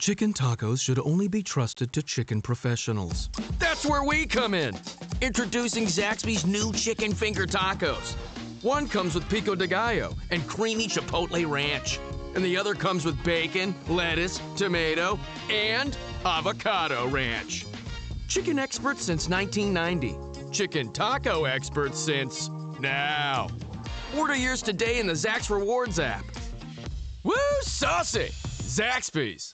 Chicken tacos should only be trusted to chicken professionals. That's where we come in. Introducing Zaxby's new chicken finger tacos. One comes with pico de gallo and creamy chipotle ranch. And the other comes with bacon, lettuce, tomato, and avocado ranch. Chicken experts since 1990. Chicken taco experts since now. Order yours today in the Zax Rewards app. Woo, saucy! Zaxby's.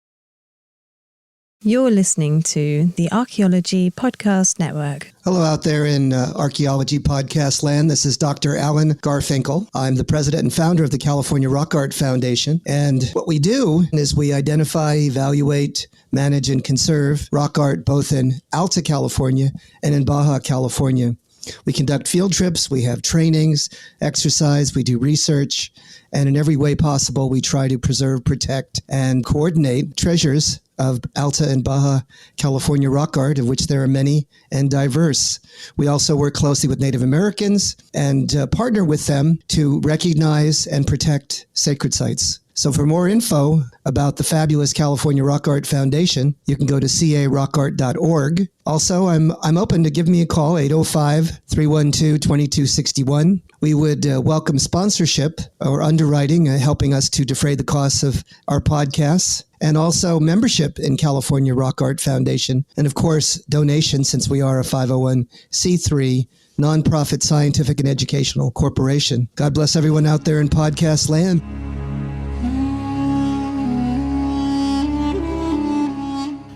You're listening to the Archaeology Podcast Network. Hello out there in Archaeology Podcast land. This is Dr. Alan Garfinkel. I'm the president and founder of the California Rock Art Foundation. And what we do is we identify, evaluate, manage, and conserve rock art both in Alta California and in Baja California. We conduct field trips, we have trainings, exercise, we do research, and in every way possible, we try to preserve, protect, and coordinate treasures of Alta and Baja California rock art, of which there are many and diverse. We also work closely with Native Americans and partner with them to recognize and protect sacred sites. So for more info about the fabulous California Rock Art Foundation, you can go to carockart.org. Also, I'm open to give me a call, 805-312-2261. We would welcome sponsorship or underwriting, helping us to defray the costs of our podcasts, and also membership in California Rock Art Foundation. And of course, donations, since we are a 501c3 nonprofit scientific and educational corporation. God bless everyone out there in podcast land.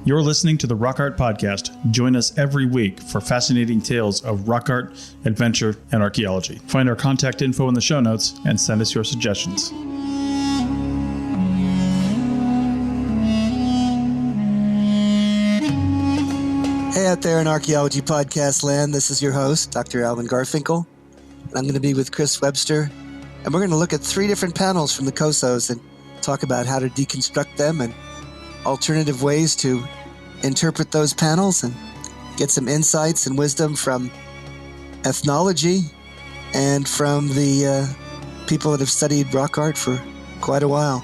You're listening to the Rock Art Podcast. Join us every week for fascinating tales of rock art, adventure, and archaeology. Find our contact info in the show notes and send us your suggestions. Hey out there in Archaeology Podcast land, this is your host, Dr. Alan Garfinkel. And I'm going to be with Chris Webster, and we're going to look at 3 different panels from the Cosos and talk about how to deconstruct them and alternative ways to interpret those panels and get some insights and wisdom from ethnology and from the people that have studied rock art for quite a while.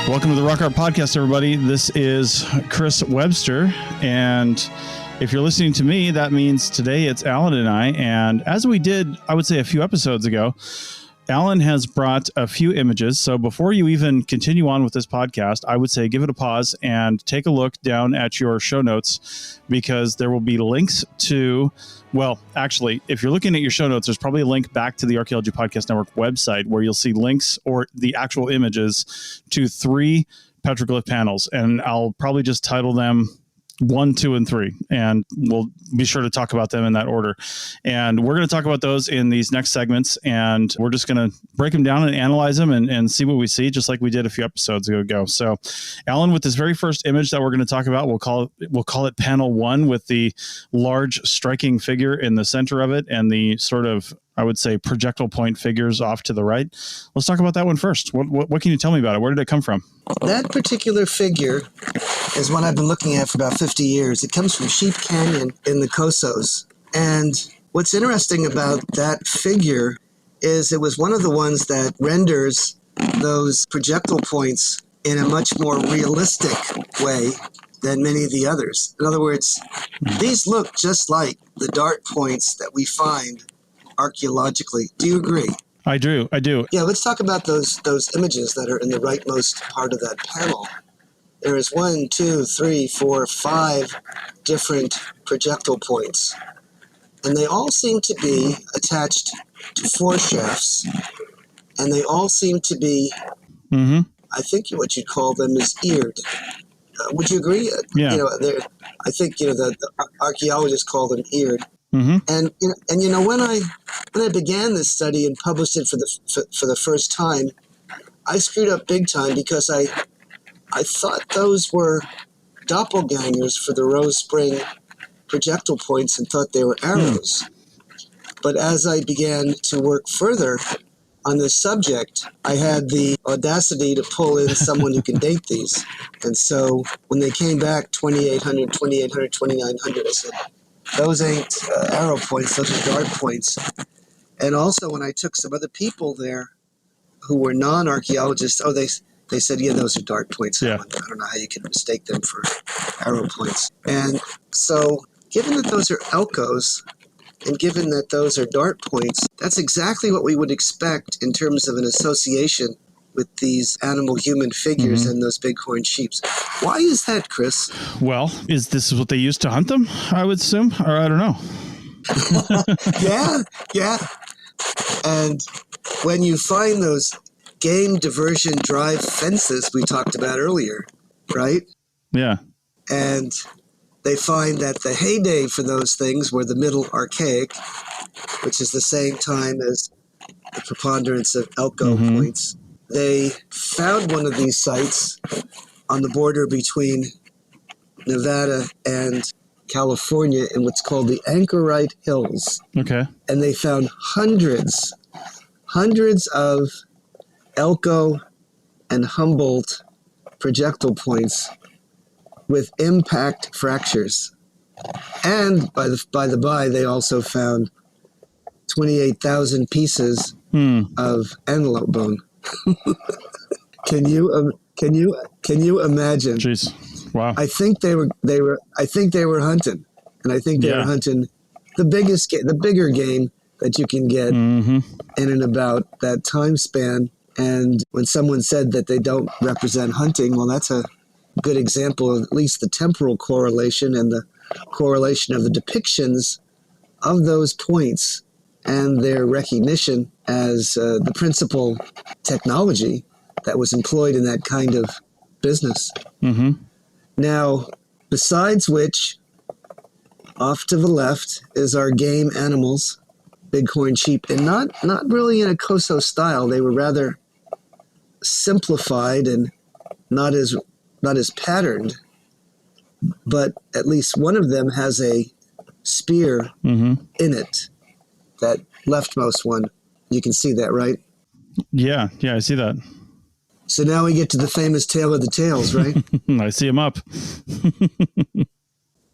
Welcome to the Rock Art Podcast, everybody. This is Chris Webster, and if you're listening to me, that means today it's Alan and I. And as we did, I would say a few episodes ago, Alan has brought a few images. So before you even continue on with this podcast, I would say give it a pause and take a look down at your show notes, because there will be links to, well, actually, if you're looking at your show notes, there's probably a link back to the Archaeology Podcast Network website where you'll see links or the actual images to 3 petroglyph panels. And I'll probably just title them 1, 2, and 3, and we'll be sure to talk about them in that order. And we're going to talk about those in these next segments, and we're just going to break them down and analyze them and see what we see, just like we did a few episodes ago. So, Alan, with this very first image that we're going to talk about, we'll call it panel 1, with the large striking figure in the center of it and the sort of, I would say, projectile point figures off to the right. Let's talk about that one first. What can you tell me about it? Where did it come from? That particular figure is one I've been looking at for about 50 years. It comes from Sheep Canyon in the Cosos. And what's interesting about that figure is it was one of the ones that renders those projectile points in a much more realistic way than many of the others. In other words, these look just like the dart points that we find archaeologically. Do you agree? I do. Yeah, let's talk about those images that are in the rightmost part of that panel. There is 1, 2, 3, 4, 5 different projectile points. And they all seem to be attached to foreshafts. And they all seem to be, I think what you'd call them is eared. Would you agree? Yeah. I think the archaeologists call them eared. Mm-hmm. And when I began this study and published it for the first time, I screwed up big time because I thought those were doppelgangers for the Rose Spring projectile points and thought they were arrows. But as I began to work further on this subject, I had the audacity to pull in someone who can date these. And so when they came back 2800, 2900, I said, those ain't arrow points, those are dart points. And also when I took some other people there who were non-archaeologists, they said, yeah, those are dart points. Yeah. I don't know how you can mistake them for arrow points. And so given that those are Elkos, and given that those are dart points, that's exactly what we would expect in terms of an association with these animal-human figures and those bighorn sheep. Why is that, Chris? Well, is this what they used to hunt them? I would assume, or I don't know. Yeah. And when you find those game diversion drive fences we talked about earlier, right? Yeah. And they find that the heyday for those things were the Middle Archaic, which is the same time as the preponderance of Elko points. They found one of these sites on the border between Nevada and California in what's called the Anchorite Hills. Okay. And they found hundreds of Elko and Humboldt projectile points with impact fractures. And by the by, they also found 28,000 pieces of antelope bone. Can you imagine? Jeez. Wow. I think they were hunting, and I think they were hunting the bigger game that you can get in and about that time span. And when someone said that they don't represent hunting, well, that's a good example of at least the temporal correlation and the correlation of the depictions of those points and their recognition as the principal technology that was employed in that kind of business. Now, besides which, off to the left is our game animals, bighorn sheep, and not really in a Coso style. They were rather simplified and not as patterned, but at least one of them has a spear in it. That leftmost one, you can see that, right? Yeah, I see that. So now we get to the famous Tale of the Tails, right? I see them up.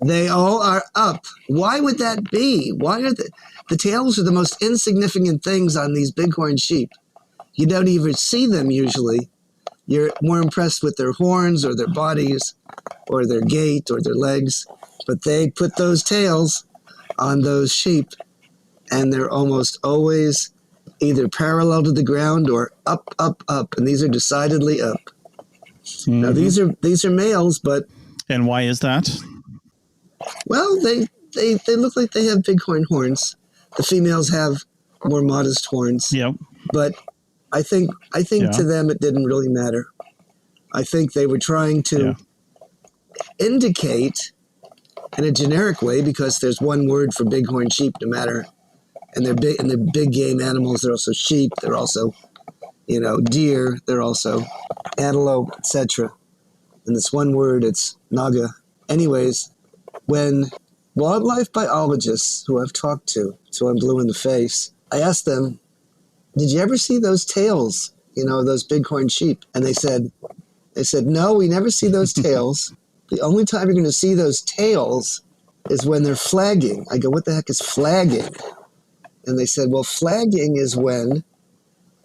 They all are up. Why would that be? Why are the tails are the most insignificant things on these bighorn sheep? You don't even see them usually. You're more impressed with their horns or their bodies or their gait or their legs. But they put those tails on those sheep, and they're almost always either parallel to the ground or up, up, up. And these are decidedly up. Now, these are males, but... And why is that? Well, they look like they have bighorn horns. The females have more modest horns. Yep. But I think to them it didn't really matter. I think they were trying to indicate in a generic way, because there's one word for bighorn sheep no matter, and they're big game animals. They're also sheep. They're also, deer. They're also antelope, etc. And this one word, it's naga. Anyways, when wildlife biologists who I've talked to, so I'm blue in the face, I asked them, did you ever see those tails, those bighorn sheep? And they said, no, we never see those tails. The only time you're going to see those tails is when they're flagging. I go, what the heck is flagging? And they said, well, flagging is when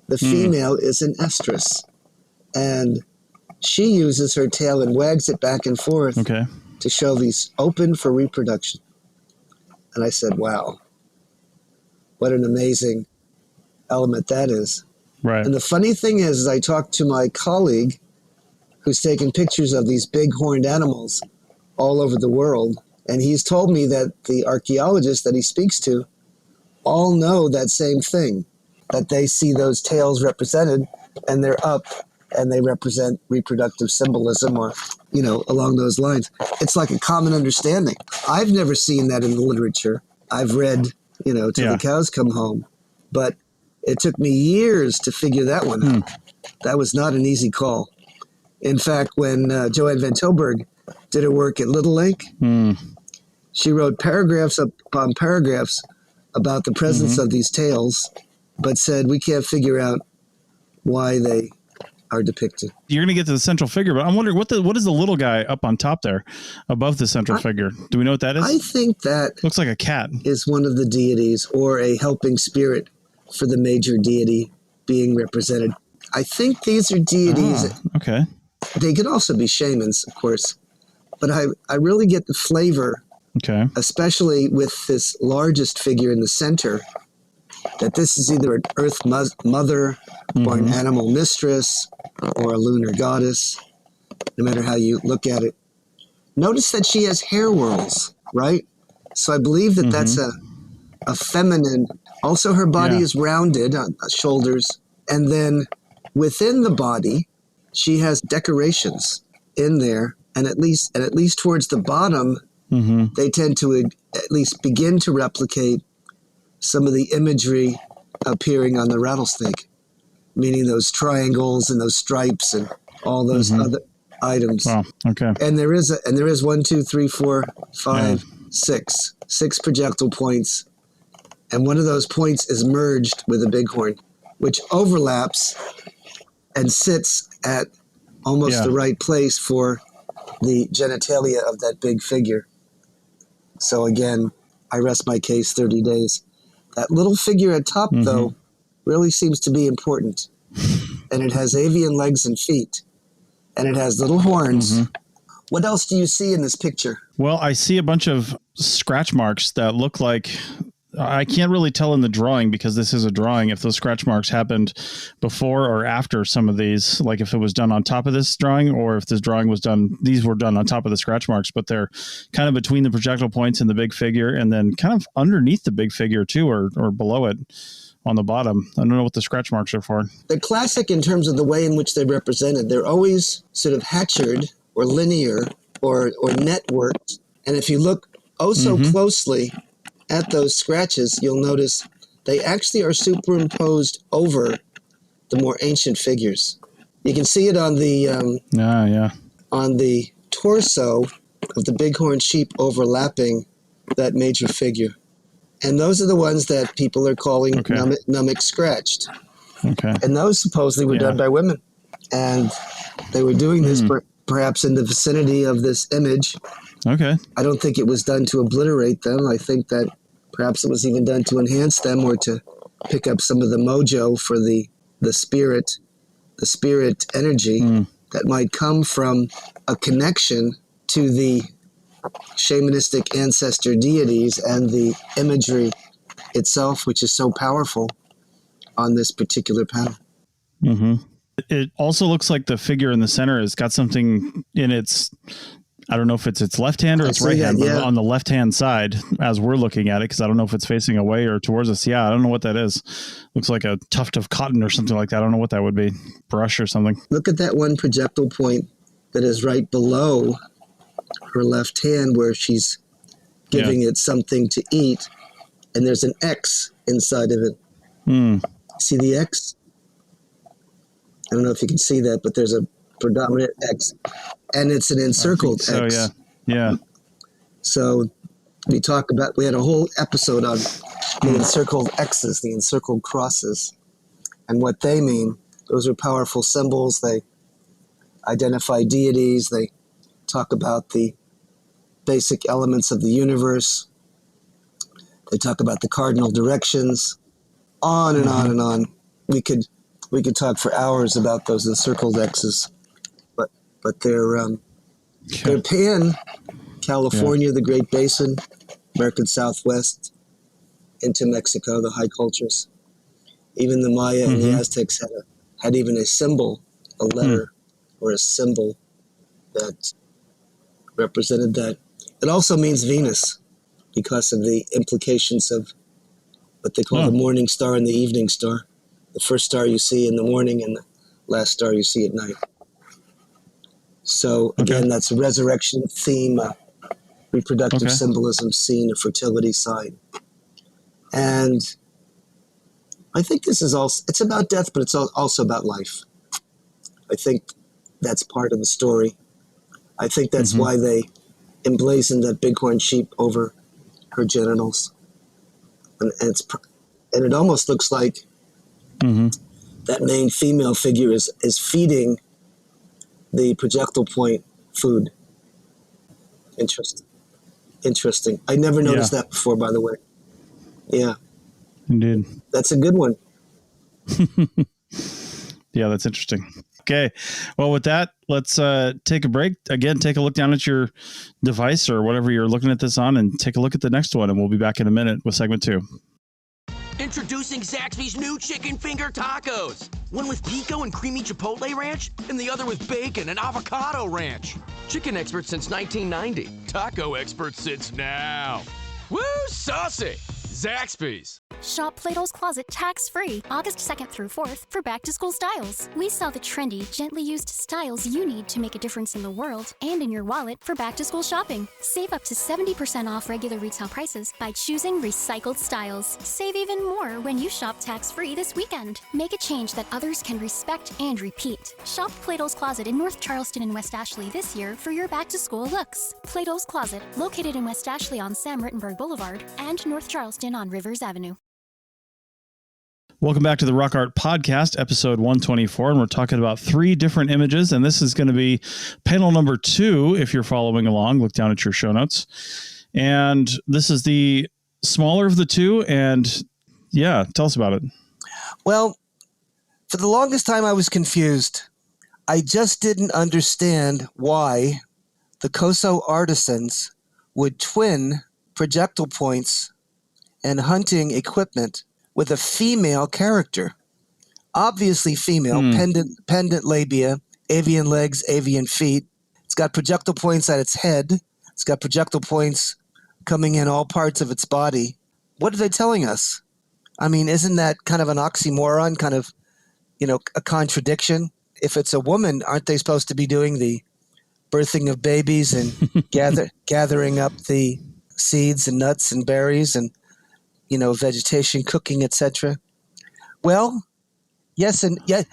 the female is in estrus. And she uses her tail and wags it back and forth to show these open for reproduction. And I said, wow, what an amazing element that is. Right. And the funny thing is I talked to my colleague who's taken pictures of these big horned animals all over the world. And he's told me that the archaeologists that he speaks to all know that same thing, that they see those tails represented and they're up and they represent reproductive symbolism or, along those lines. It's like a common understanding. I've never seen that in the literature. I've read, till the cows come home. But it took me years to figure that one out. That was not an easy call. In fact, when Joanne Van Tilburg did her work at Little Lake, she wrote paragraphs upon paragraphs about the presence of these tails, but said we can't figure out why they are depicted. You're going to get to the central figure, but I'm wondering what is the little guy up on top there above the central figure? Do we know what that is? I think that looks like a cat. Is one of the deities or a helping spirit for the major deity being represented. I think these are deities. Okay. They could also be shamans, of course. But I really get the flavor, Okay. especially with this largest figure in the center, that this is either an earth mother or an animal mistress or a lunar goddess, no matter how you look at it. Notice that she has hair whorls, right? So I believe that that's a feminine. Also, her body is rounded on shoulders. And then within the body, she has decorations in there. And at least towards the bottom, they tend to at least begin to replicate some of the imagery appearing on the rattlesnake, meaning those triangles and those stripes and all those other items. Wow. Okay. And there is 1, 2, 3, 4, 5, 6 projectile points, and one of those points is merged with a bighorn, which overlaps and sits at almost the right place for the genitalia of that big figure. So again, I rest my case 30 days. That little figure at top, though, really seems to be important. And it has avian legs and feet. And it has little horns. What else do you see in this picture? Well, I see a bunch of scratch marks that look like, I can't really tell in the drawing because this is a drawing if those scratch marks happened before or after some of these, like if it was done on top of this drawing or if this drawing was done, these were done on top of the scratch marks, but they're kind of between the projectile points and the big figure and then kind of underneath the big figure too, or below it on the bottom. I don't know what the scratch marks are for. They're classic in terms of the way in which they're represented. They're always sort of hatchered or linear or networked. And if you look so closely at those scratches, you'll notice they actually are superimposed over the more ancient figures. You can see it on the on the torso of the bighorn sheep overlapping that major figure. And those are the ones that people are calling Namak scratched. Okay. And those supposedly were done by women. And they were doing this perhaps in the vicinity of this image. Okay. I don't think it was done to obliterate them. I think that perhaps it was even done to enhance them or to pick up some of the mojo for the spirit energy that might come from a connection to the shamanistic ancestor deities and the imagery itself, which is so powerful on this particular panel. It also looks like the figure in the center has got something in its, I don't know if it's its left hand or its right hand, but on the left-hand side as we're looking at it, because I don't know if it's facing away or towards us. Yeah, I don't know what that is. Looks like a tuft of cotton or something like that. I don't know what that would be. Brush or something. Look at that one projectile point that is right below her left hand where she's giving it something to eat, and there's an X inside of it. See the X? I don't know if you can see that, but there's a predominant X, and it's an encircled X. So, yeah. So we had a whole episode on the encircled X's, the encircled crosses, and what they mean. Those are powerful symbols. They identify deities. They talk about the basic elements of the universe. They talk about the cardinal directions, on and on and on. We could talk for hours about those encircled X's, but they're pan California, the Great Basin, American Southwest, into Mexico, the high cultures. Even the Maya and the Aztecs had even a symbol, a letter or a symbol that represented that. It also means Venus because of the implications of what they call the morning star and the evening star. The first star you see in the morning and the last star you see at night. So again, that's a resurrection theme, reproductive symbolism, scene, a fertility sign. And I think this is also, it's about death, but it's also about life. I think that's part of the story. I think that's why they emblazoned that bighorn sheep over her genitals. And it almost looks like that main female figure is feeding the projectile point food. Interesting. I never noticed that before, by the way. Yeah. Indeed. That's a good one. Yeah, that's interesting. Okay. Well, with that, let's take a break. Again, take a look down at your device or whatever you're looking at this on and take a look at the next one. And we'll be back in a minute with segment 2. Introducing Zaxby's new chicken finger tacos. One with pico and creamy chipotle ranch, and the other with bacon and avocado ranch. Chicken expert since 1990. Taco expert since now. Woo, saucy! Zaxby's. Shop Plato's Closet tax-free August 2nd through 4th for back-to-school styles. We sell the trendy, gently used styles you need to make a difference in the world and in your wallet for back-to-school shopping. Save up to 70% off regular retail prices by choosing recycled styles. Save even more when you shop tax-free this weekend. Make a change that others can respect and repeat. Shop Plato's Closet in North Charleston and West Ashley this year for your back-to-school looks. Plato's Closet, located in West Ashley on Sam Rittenberg Boulevard and North Charleston on Rivers Avenue. Welcome back to the Rock Art Podcast, episode 124, and we're talking about 3 different images, and this is going to be panel number 2, if you're following along. Look down at your show notes. And this is the smaller of the 2, and yeah, tell us about it. Well, for the longest time I was confused. I just didn't understand why the Coso artisans would twin projectile points and hunting equipment with a female character. Obviously female, pendant labia, avian legs, avian feet. It's got projectile points at its head. It's got projectile points coming in all parts of its body. What are they telling us? I mean, isn't that kind of an oxymoron, kind of, a contradiction? If it's a woman, aren't they supposed to be doing the birthing of babies and gathering up the seeds and nuts and berries and vegetation, cooking, etc.? Well, yes and no.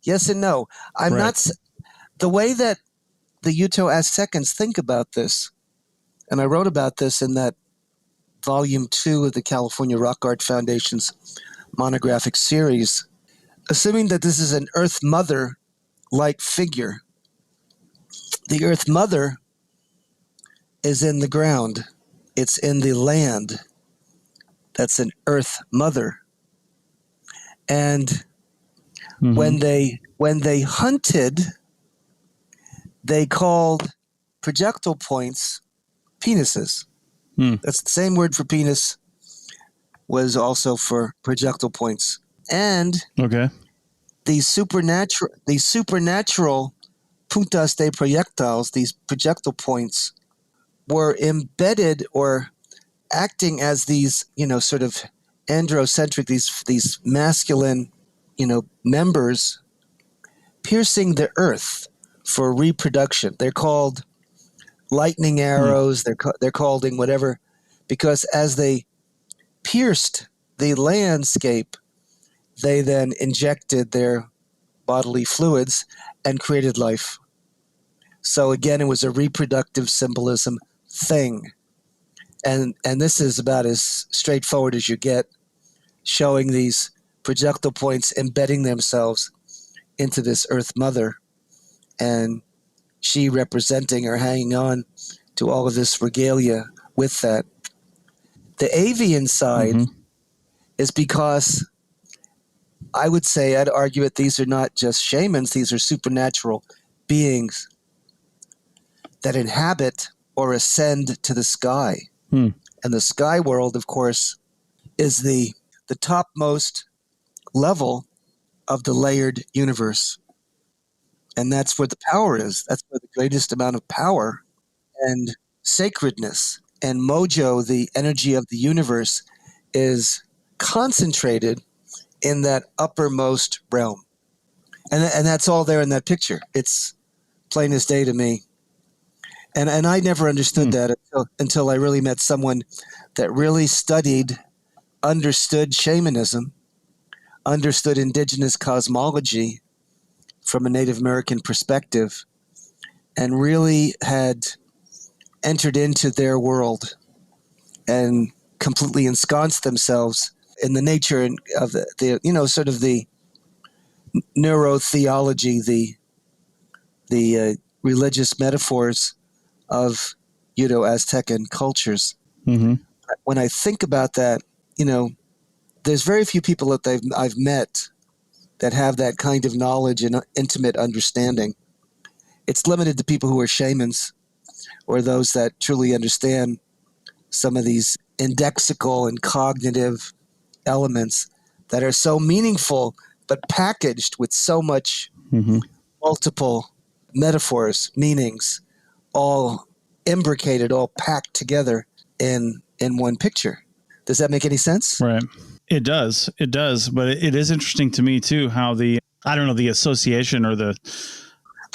Yes and no. I'm not the way that the Uto-Aztecans think about this, and I wrote about this in that volume 2 of the California Rock Art Foundation's monographic series, assuming that this is an Earth Mother-like figure. The Earth Mother is in the ground. It's in the land. That's an Earth Mother. And when they hunted, they called projectile points penises. That's the same word for penis was also for projectile points. And these supernatural puntas de proyectiles, these projectile points, were embedded or acting as these, sort of androcentric, these masculine, members piercing the earth for reproduction. They're called lightning arrows. They're called whatever, because as they pierced the landscape, they then injected their bodily fluids and created life. So again, it was a reproductive symbolism thing. And this is about as straightforward as you get, showing these projectile points embedding themselves into this Earth Mother, and she representing or hanging on to all of this regalia with that. The avian side is because I'd argue that these are not just shamans, these are supernatural beings that inhabit or ascend to the sky. And the sky world, of course, is the topmost level of the layered universe. And that's where the power is. That's where the greatest amount of power and sacredness and mojo, the energy of the universe, is concentrated in that uppermost realm. And that's all there in that picture. It's plain as day to me. And I never understood that until I really met someone that really understood shamanism, understood indigenous cosmology from a Native American perspective, and really had entered into their world and completely ensconced themselves in the nature of the sort of the neurotheology, the religious metaphors of Uto-Aztecan cultures. When I think about that, there's very few people that I've met that have that kind of knowledge and intimate understanding. It's limited to people who are shamans or those that truly understand some of these indexical and cognitive elements that are so meaningful, but packaged with so much multiple metaphors, meanings, all imbricated, all packed together in one picture. Does that make any sense? Right. It does. It does. But it is interesting to me too, how the association or the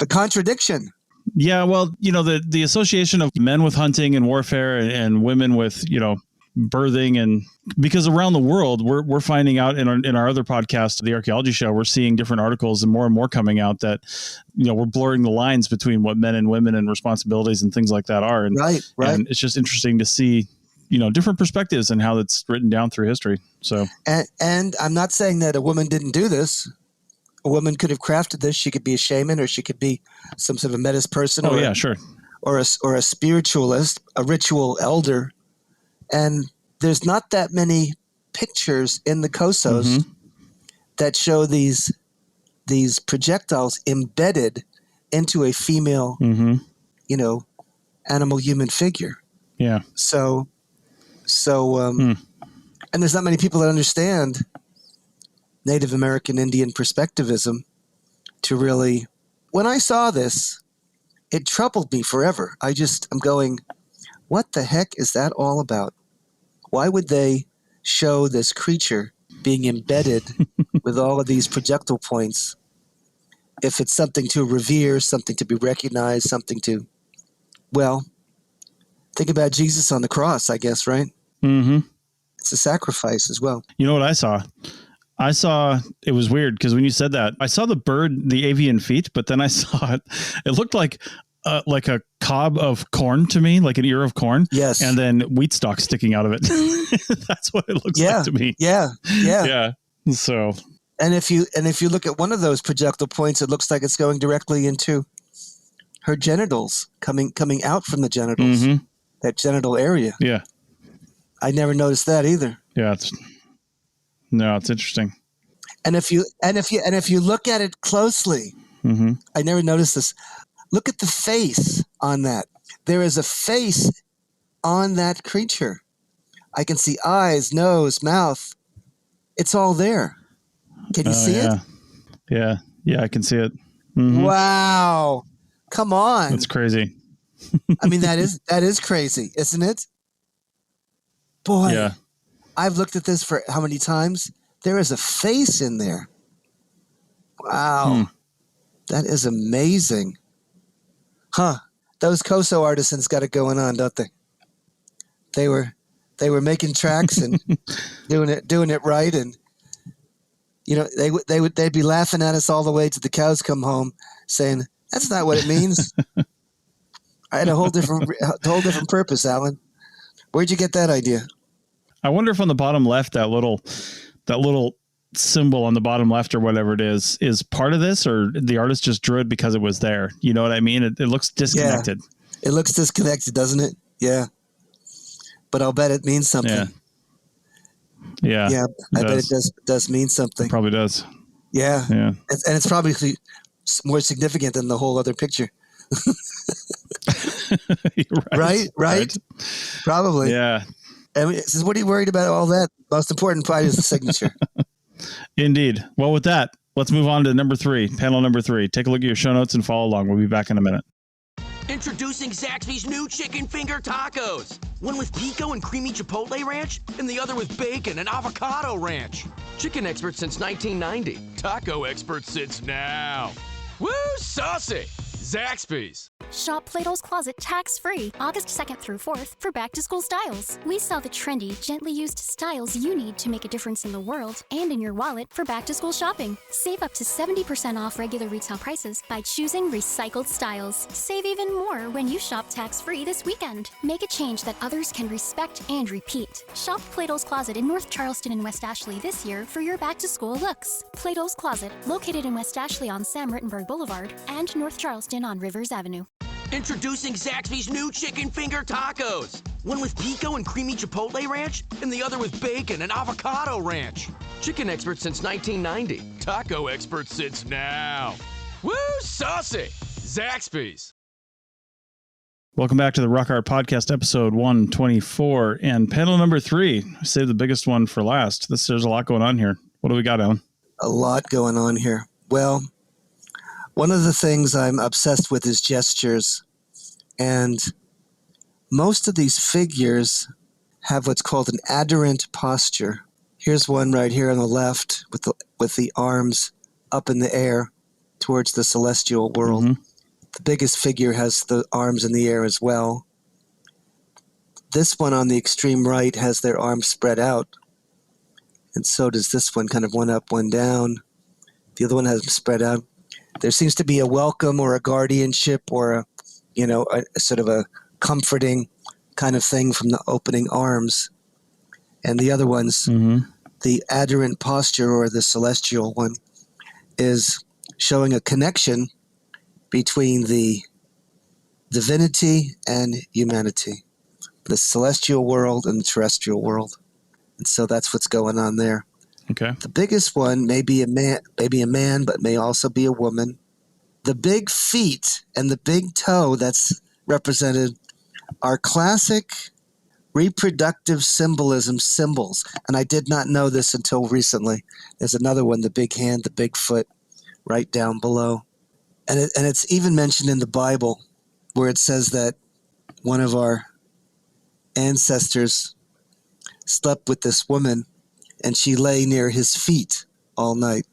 contradiction. Yeah. Well, the association of men with hunting and warfare and women with, birthing, and because around the world, we're finding out in our other podcast, the Archaeology Show, we're seeing different articles and more coming out that, we're blurring the lines between what men and women and responsibilities and things like that are. And, right. And it's just interesting to see, different perspectives and how that's written down through history. So, and I'm not saying that a woman didn't do this. A woman could have crafted this. She could be a shaman, or she could be some sort of medicine person. Oh, yeah, sure. Or a spiritualist, a ritual elder. And there's not that many pictures in the Cosos that show these projectiles embedded into a female, animal human figure. Yeah. So, and there's not many people that understand Native American Indian perspectivism to really, when I saw this, it troubled me forever. I'm going, what the heck is that all about? Why would they show this creature being embedded with all of these projectile points if it's something to revere, something to be recognized, something to, well, think about Jesus on the cross, I guess, right? Mm-hmm. It's a sacrifice as well. You know what I saw? It was weird because when you said that, I saw the bird, the avian feet, but then I saw it looked like a cob of corn to me, like an ear of corn. Yes. And then wheat stalk sticking out of it. That's what it looks like to me. Yeah. So. And if you look at one of those projectile points, it looks like it's going directly into her genitals, coming out from the genitals, that genital area. Yeah. I never noticed that either. Yeah. It's interesting. And if you look at it closely, I never noticed this. Look at the face on that. There is a face on that creature. I can see eyes, nose, mouth. It's all there. Can you see it? Yeah. Yeah, I can see it. Wow. Come on. That's crazy. I mean, that is crazy, isn't it? Boy. Yeah. I've looked at this for how many times? There is a face in there. Wow. That is amazing. Huh. Those Coso artisans got it going on, don't they? They were making tracks and doing it right, and they'd be laughing at us all the way to the cows come home, saying, "That's not what it means." I had a whole different purpose, Alan. Where'd you get that idea? I wonder if on the bottom left, that little symbol on the bottom left or whatever it is part of this, or the artist just drew it because it was there. You know what I mean? It looks disconnected. Yeah. It looks disconnected, doesn't it? Yeah. But I'll bet it means something. Yeah. Yeah. I bet it does mean something. It probably does. Yeah. Yeah. And it's probably more significant than the whole other picture. Right. Probably. Yeah. And it says, what are you worried about all that? Most important part is the signature. Indeed. Well, with that, let's move on to panel number 3. Take a look at your show notes and follow along. We'll be back in a minute. Introducing Zaxby's new chicken finger tacos. One with pico and creamy chipotle ranch, and the other with bacon and avocado ranch. Chicken expert since 1990. Taco expert since now. Woo, saucy! Zaxby's. Shop Plato's Closet tax-free August 2nd through 4th for back-to-school styles. We sell the trendy, gently used styles you need to make a difference in the world and in your wallet for back-to-school shopping. Save up to 70% off regular retail prices by choosing recycled styles. Save even more when you shop tax-free this weekend. Make a change that others can respect and repeat. Shop Plato's Closet in North Charleston and West Ashley this year for your back-to-school looks. Plato's Closet, located in West Ashley on Sam Rittenberg Boulevard and North Charleston on Rivers Avenue. Introducing Zaxby's new chicken finger tacos. One with pico and creamy chipotle ranch, and the other with bacon and avocado ranch. Chicken expert since 1990. Taco expert since now. Woo, saucy! Zaxby's. Welcome back to the Rock Art Podcast, episode 124, and panel number 3. Save the biggest one for last. There's a lot going on here. What do we got, Alan? A lot going on here. Well, one of the things I'm obsessed with is gestures, and most of these figures have what's called an adherent posture. Here's one right here on the left with the arms up in the air towards the celestial world. Mm-hmm. The biggest figure has the arms in the air as well. This one on the extreme right has their arms spread out. And so does this one, kind of one up, one down. The other one has them spread out. There seems to be a welcome or a guardianship or a sort of a comforting kind of thing from the opening arms. And the other ones, the adherent posture or the celestial one, is showing a connection between the divinity and humanity, the celestial world and the terrestrial world. And so that's what's going on there. Okay. The biggest one may be a man, but may also be a woman. The big feet and the big toe that's represented are classic reproductive symbolism symbols. And I did not know this until recently. There's another one, the big hand, the big foot, right down below. And it's even mentioned in the Bible where it says that one of our ancestors slept with this woman and she lay near his feet all night.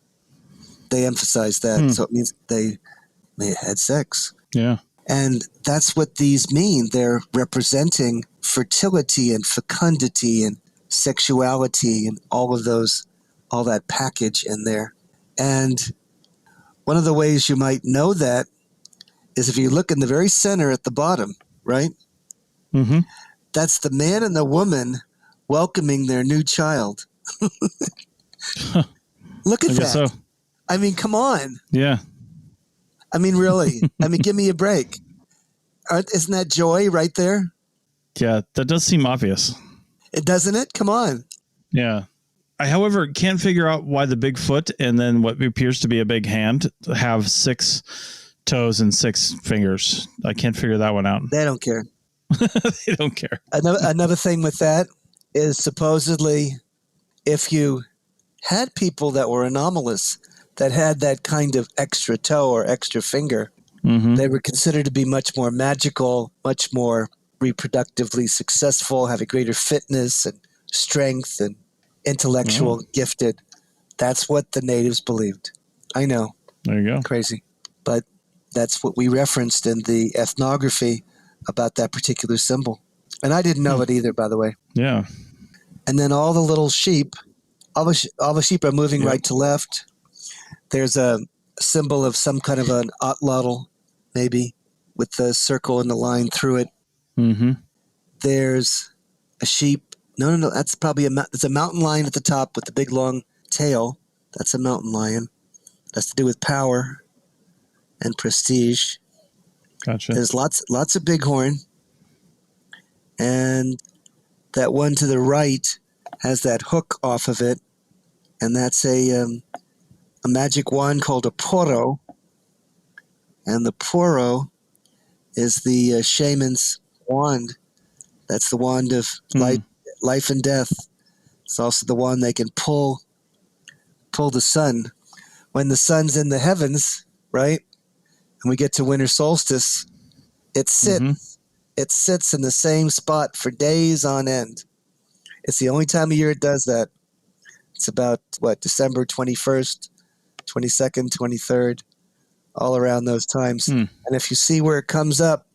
They emphasize that. So it means they may have had sex. Yeah. And that's what these mean. They're representing fertility and fecundity and sexuality and all that package in there. And one of the ways you might know that is if you look in the very center at the bottom, right? Mm-hmm. That's the man and the woman welcoming their new child. Look at that. So. I mean, come on. Yeah. I mean, really. I mean, give me a break. Isn't that joy right there? Yeah, that does seem obvious. It doesn't it? Come on. Yeah. I, however, can't figure out why the big foot and then what appears to be a big hand have 6 toes and 6 fingers. I can't figure that one out. They don't care. They don't care. Another thing with that is supposedly if you had people that were anomalous, that had that kind of extra toe or extra finger, they were considered to be much more magical, much more reproductively successful, have a greater fitness and strength and intellectual gifted. That's what the natives believed. I know. There you go. Crazy. But that's what we referenced in the ethnography about that particular symbol. And I didn't know it either, by the way. Yeah. And then all the little sheep, all the sheep are moving right to left. There's a symbol of some kind of an otlotl, maybe, with the circle and the line through it. Mm-hmm. There's a sheep. No. That's probably it's a mountain lion at the top with the big long tail. That's a mountain lion. That's to do with power and prestige. Gotcha. There's lots of bighorn. And that one to the right has that hook off of it. And that's a magic wand called a poro. And the poro is the shaman's wand. That's the wand of life and death. It's also the wand they can pull the sun. When the sun's in the heavens, right? And we get to winter solstice, it sits. It sits in the same spot for days on end. It's the only time of year it does that. It's about, December 21st, 22nd, 23rd, all around those times. And if you see where it comes up,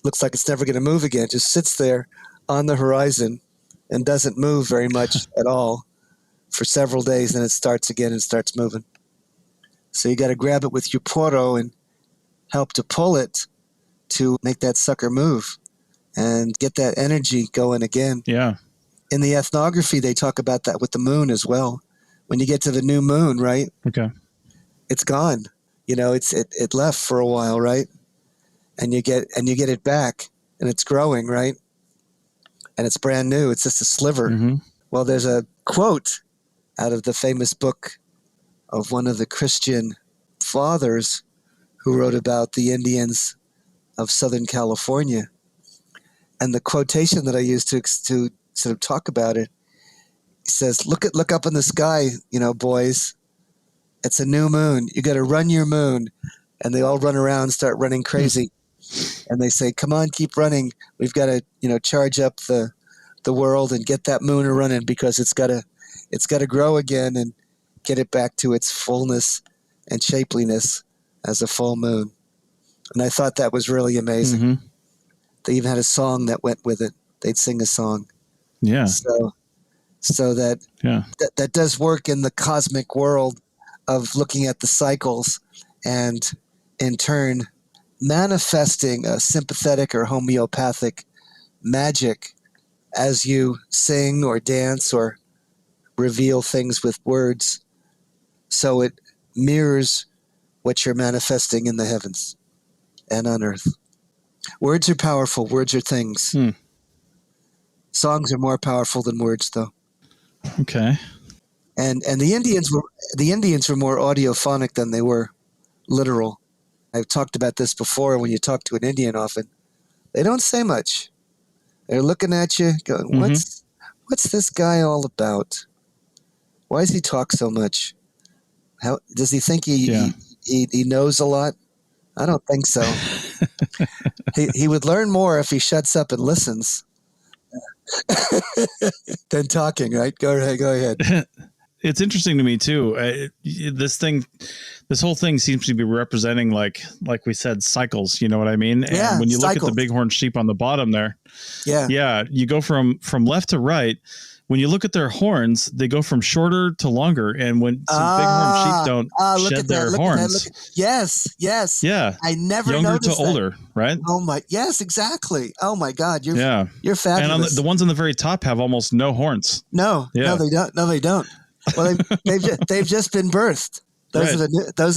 looks like it's never going to move again. It just sits there on the horizon and doesn't move very much at all for several days. Then it starts again and starts moving. So you got to grab it with your poro and help to pull it to make that sucker move and get that energy going again. Yeah. In the ethnography, they talk about that with the moon as well. When you get to the new moon, right? Okay. It's gone. It left for a while, right? And you get it back, and it's growing, right? and it's brand new. It's just a sliver. Mm-hmm. Well, there's a quote out of the famous book of one of the Christian fathers who wrote about the Indians of Southern California. And the quotation that I use to sort of talk about it, he says, look up in the sky, boys. It's a new moon. You got to run your moon. And they all run around, start running crazy. And they say, come on, keep running. We've got to, charge up the world and get that moon running, because it's got to grow again and get it back to its fullness and shapeliness as a full moon. And I thought that was really amazing. Mm-hmm. They even had a song that went with it. They'd sing a song. Yeah. So that does work in the cosmic world of looking at the cycles and in turn manifesting a sympathetic or homeopathic magic as you sing or dance or reveal things with words. So it mirrors what you're manifesting in the heavens and on earth. Words are powerful. Words are things. Songs are more powerful than words, though. Okay. And the Indians were more audiophonic than they were literal. I've talked about this before. When you talk to an Indian, often they don't say much. They're looking at you, going, "What's this guy all about? Why does he talk so much? How does he think he knows a lot?" I don't think so. He would learn more if he shuts up and listens than talking, right? Go ahead. It's interesting to me too. This whole thing seems to be representing, like we said, cycles. You know what I mean? Yeah. And when you look cycles. at the bighorn sheep on the bottom there, you go from left to right. When you look at their horns, they go from shorter to longer. And when some bighorn sheep don't shed their horns, yes, yeah, I never younger noticed to that. older, right? Oh my, yes, exactly. Oh my God, you're fabulous. And on the ones on the very top have almost no horns. No, they don't. No, they don't. Well, they've just been birthed. Those are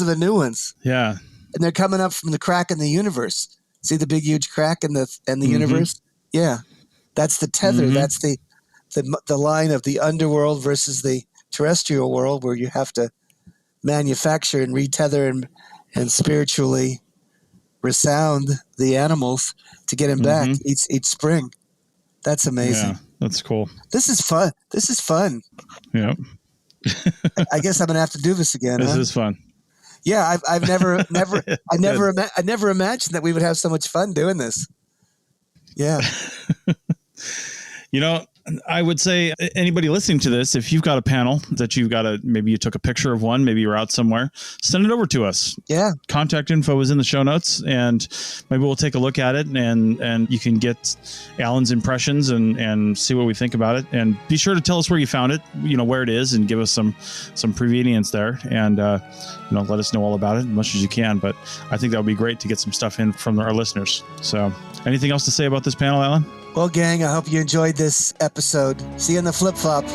the new ones. Yeah, and they're coming up from the crack in the universe. See the big, huge crack in the universe? Yeah, that's the tether. Mm-hmm. That's the line of the underworld versus the terrestrial world, where you have to manufacture and retether and spiritually resound the animals to get them back each spring. That's amazing. Yeah, that's cool. This is fun. Yeah. I guess I'm gonna have to do this again. This is fun. Yeah, I've never imagined that we would have so much fun doing this. Yeah. I would say anybody listening to this, if you've got a panel that maybe you took a picture of one, maybe you're out somewhere, send it over to us. Yeah. Contact info is in the show notes, and maybe we'll take a look at it, and you can get Alan's impressions and see what we think about it. And be sure to tell us where you found it, where it is, and give us some prevenience there, and let us know all about it as much as you can. But I think that would be great to get some stuff in from our listeners. So anything else to say about this panel, Alan? Well, gang, I hope you enjoyed this episode. See you in the flip-flop.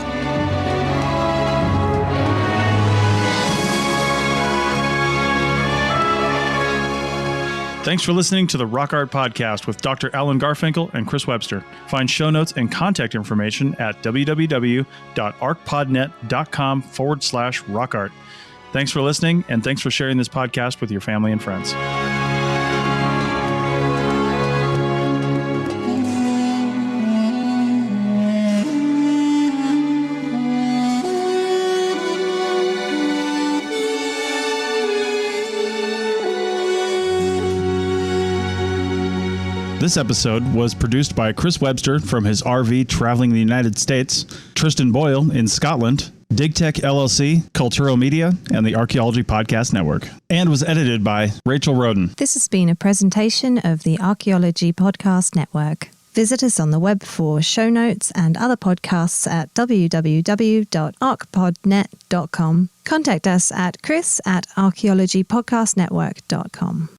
Thanks for listening to the Rock Art Podcast with Dr. Alan Garfinkel and Chris Webster. Find show notes and contact information at www.arcpodnet.com/rockart. Thanks for listening, and thanks for sharing this podcast with your family and friends. This episode was produced by Chris Webster from his RV traveling the United States, Tristan Boyle in Scotland, DigTech LLC, Cultural Media, and the Archaeology Podcast Network, and was edited by Rachel Roden. This has been a presentation of the Archaeology Podcast Network. Visit us on the web for show notes and other podcasts at www.arcpodnet.com. Contact us at chris@archaeologypodcastnetwork.com.